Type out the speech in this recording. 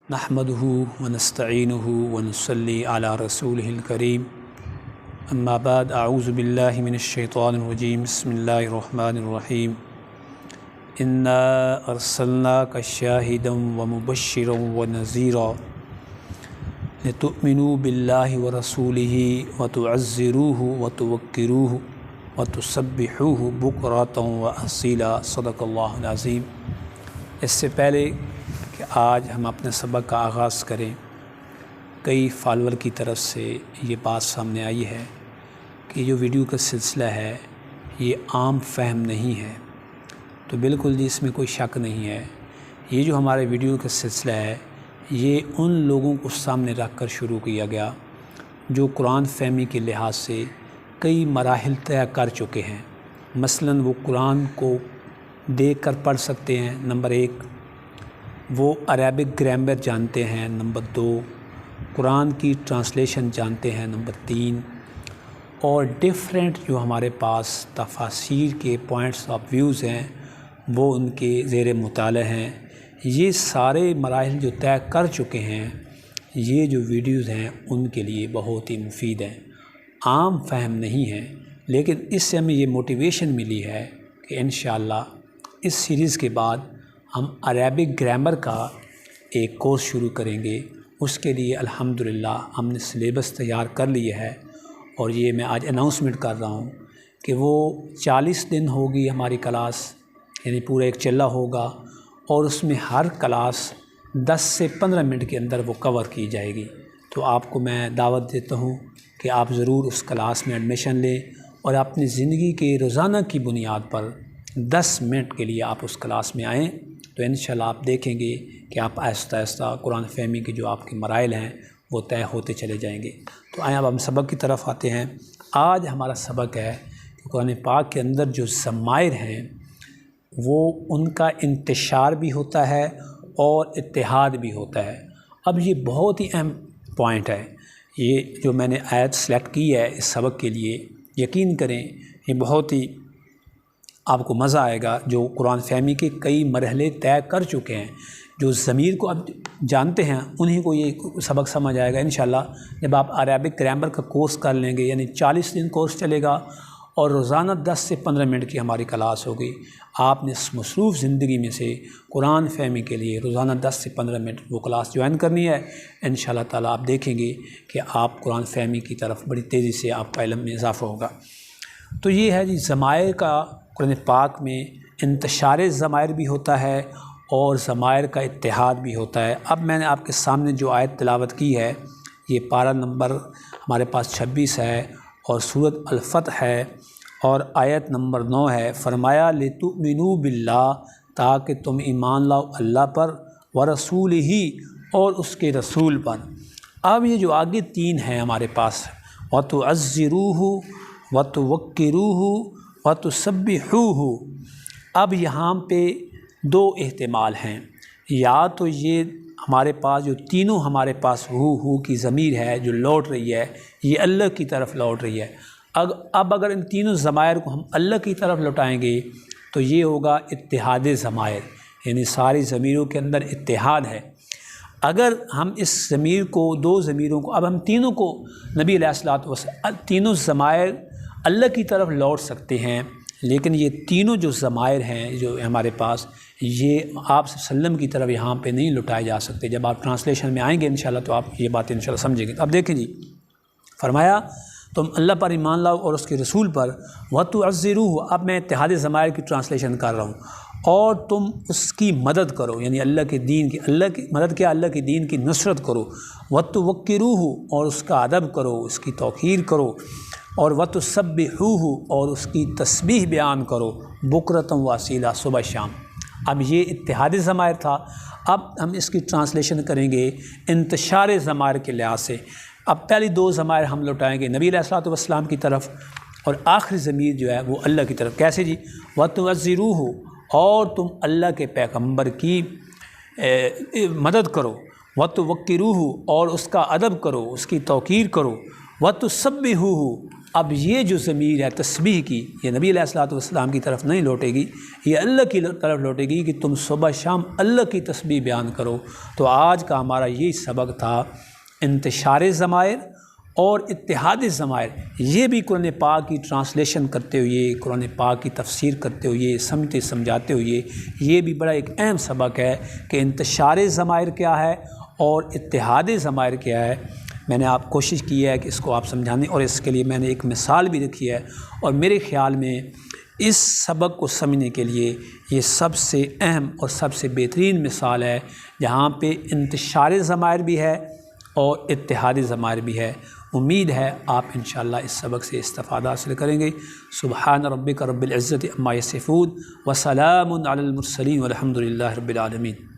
نحمده ونستعینه ونصلی علی رسوله الکریم اما بعد اعوذ باللہ من الشیطان الرجیم بسم اللہ الرحمن الرحیم انا ارسلناک شاہدا ومبشرا ونذیرا لتؤمنوا باللہ ورسولہ وتعزروہ وتوقروہ وتسبحوہ بکرۃ واصیلا صدق اللہ العظیم۔ اس سے پہلے کہ آج ہم اپنے سبق کا آغاز کریں، کئی فالور کی طرف سے یہ بات سامنے آئی ہے کہ جو ویڈیو کا سلسلہ ہے یہ عام فہم نہیں ہے، تو بالکل جی اس میں کوئی شک نہیں ہے۔ یہ جو ہمارے ویڈیو کا سلسلہ ہے یہ ان لوگوں کو سامنے رکھ کر شروع کیا گیا جو قرآن فہمی کے لحاظ سے کئی مراحل طے کر چکے ہیں۔ مثلاً وہ قرآن کو دیکھ کر پڑھ سکتے ہیں، نمبر 1، وہ عربک گرامر جانتے ہیں، نمبر 2، قرآن کی ٹرانسلیشن جانتے ہیں، نمبر 3، اور ڈیفرنٹ جو ہمارے پاس تفاسیر کے پوائنٹس آف ویوز ہیں وہ ان کے زیر مطالعہ ہیں۔ یہ سارے مراحل جو طے کر چکے ہیں، یہ جو ویڈیوز ہیں ان کے لیے بہت ہی مفید ہیں، عام فہم نہیں ہیں، لیکن اس سے ہمیں یہ موٹیویشن ملی ہے کہ انشاءاللہ اس سیریز کے بعد ہم عربک گرامر کا ایک کورس شروع کریں گے۔ اس کے لیے الحمدللہ ہم نے سلیبس تیار کر لیا ہے، اور یہ میں آج اناؤنسمنٹ کر رہا ہوں کہ وہ 40 دن ہوگی ہماری کلاس، یعنی پورا ایک چلہ ہوگا، اور اس میں ہر کلاس 10 سے 15 منٹ کے اندر وہ کور کی جائے گی۔ تو آپ کو میں دعوت دیتا ہوں کہ آپ ضرور اس کلاس میں ایڈمیشن لیں اور اپنی زندگی کے روزانہ کی بنیاد پر 10 منٹ کے لیے آپ اس کلاس میں آئیں، تو انشاءاللہ آپ دیکھیں گے کہ آپ آہستہ آہستہ قرآن فہمی کے جو آپ کے مراحل ہیں وہ طے ہوتے چلے جائیں گے۔ تو آئیں اب ہم سبق کی طرف آتے ہیں۔ آج ہمارا سبق ہے کہ قرآن پاک کے اندر جو ضمائر ہیں وہ ان کا انتشار بھی ہوتا ہے اور اتحاد بھی ہوتا ہے۔ اب یہ بہت ہی اہم پوائنٹ ہے، یہ جو میں نے آیت سلیکٹ کی ہے اس سبق کے لیے، یقین کریں یہ بہت ہی آپ کو مزہ آئے گا۔ جو قرآن فہمی کے کئی مرحلے طے کر چکے ہیں، جو ضمیر کو اب جانتے ہیں انہیں کو یہ سبق سمجھ آئے گا انشاءاللہ جب آپ عربک گرامر کا کورس کر لیں گے، یعنی 40 دن کورس چلے گا اور روزانہ 10 سے 15 منٹ کی ہماری کلاس ہوگی۔ آپ نے اس مصروف زندگی میں سے قرآن فہمی کے لیے روزانہ 10 سے 15 منٹ وہ کلاس جوائن کرنی ہے۔ انشاءاللہ تعالیٰ آپ دیکھیں گے کہ آپ قرآن فہمی کی طرف بڑی تیزی سے آپ کا علم میں اضافہ ہوگا۔ تو یہ ہے جی ضمائر کا۔ قرآن پاک میں انتشار ضمائر بھی ہوتا ہے اور ضمائر کا اتحاد بھی ہوتا ہے۔ اب میں نے آپ کے سامنے جو آیت تلاوت کی ہے، یہ پارہ نمبر ہمارے پاس 26 ہے اور سورۃ الفتح ہے، اور آیت نمبر 9 ہے۔ فرمایا لِتُؤْمِنُوا بِاللَّهِ، تاکہ تم ایمان لاؤ اللہ پر، وَرَسُولِهِ، اور اس کے رسول پر۔ اب یہ جو آگے 3 ہیں ہمارے پاس، وَتُعَزِّرُوهُ وَتُوَقِّرُوهُ وَتُسَبِّحُوهُ، اب یہاں پہ 2 احتمال ہیں، یا تو یہ ہمارے پاس جو تینوں ہمارے پاس ہو کی ضمیر ہے جو لوٹ رہی ہے، یہ اللہ کی طرف لوٹ رہی ہے۔ اب اگر ان تینوں ضمائر کو ہم اللہ کی طرف لوٹائیں گے تو یہ ہوگا اتحاد ضمائر، یعنی ساری ضمیروں کے اندر اتحاد ہے۔ اگر ہم اس ضمیر کو، 2 ضمیروں کو، اب ہم تینوں کو نبی علیہ الصلوۃ والسلام، تینوں ضمائر اللہ کی طرف لوٹ سکتے ہیں، لیکن یہ تینوں جو ضمائر ہیں جو ہمارے پاس، یہ آپ صلی اللہ علیہ وسلم کی طرف یہاں پہ نہیں لٹائے جا سکتے۔ جب آپ ٹرانسلیشن میں آئیں گے انشاءاللہ تو آپ یہ بات انشاءاللہ سمجھیں گے۔ اب دیکھیں جی، فرمایا تم اللہ پر ایمان لاؤ اور اس کے رسول پر، وَتُعَزِّرُوهُ، اب میں اتحاد ضمائر کی ٹرانسلیشن کر رہا ہوں، اور تم اس کی مدد کرو، یعنی اللہ کے دین کی، اللہ کی مدد کیا، اللہ کے دین کی نصرت کرو، وَتُوَقِّرُوهُ، اور اس کا ادب کرو، اس کی توقیر کرو، اور وَتُسَبِّحُوهُ، اور اس کی تسبیح بیان کرو، بکرۃ وَاصِیلًا، صبح شام۔ اب یہ اتحاد ضمائر تھا۔ اب ہم اس کی ٹرانسلیشن کریں گے انتشار ضمائر کے لحاظ سے۔ اب پہلی 2 ضمائر ہم لوٹائیں گے نبی علیہ الصلوۃ والسلام کی طرف، اور آخری ضمیر جو ہے وہ اللہ کی طرف۔ کیسے جی؟ وَتُعَزِّرُوهُ، اور تم اللہ کے پیغمبر کی مدد کرو، وَتُوَقِّرُوهُ، اور اس کا ادب کرو، اس کی توقیر کرو، وَتُسَبِّحُوهُ، اب یہ جو ضمیر ہے تسبیح کی، یہ نبی علیہ الصلوۃ والسلام کی طرف نہیں لوٹے گی، یہ اللہ کی طرف لوٹے گی کہ تم صبح شام اللہ کی تسبیح بیان کرو۔ تو آج کا ہمارا یہی سبق تھا، انتشار ضمائر اور اتحاد ضمائر۔ یہ بھی قرآن پاک کی ٹرانسلیشن کرتے ہوئے، قرآن پاک کی تفسیر کرتے ہوئے، سمجھاتے ہوئے، یہ بھی بڑا ایک اہم سبق ہے کہ انتشار ضمائر کیا ہے اور اتحاد ضمائر کیا ہے۔ میں نے آپ کوشش کی ہے کہ اس کو آپ سمجھانے، اور اس کے لیے میں نے ایک مثال بھی رکھی ہے، اور میرے خیال میں اس سبق کو سمجھنے کے لیے یہ سب سے اہم اور سب سے بہترین مثال ہے، جہاں پہ انتشار ضمائر بھی ہے اور اتحاد ضمائر بھی ہے۔ امید ہے آپ انشاءاللہ اس سبق سے استفادہ حاصل کریں گے۔ سبحان ربک رب العزت عما یصفون وسلام علی المرسلین والحمد للہ رب العالمین۔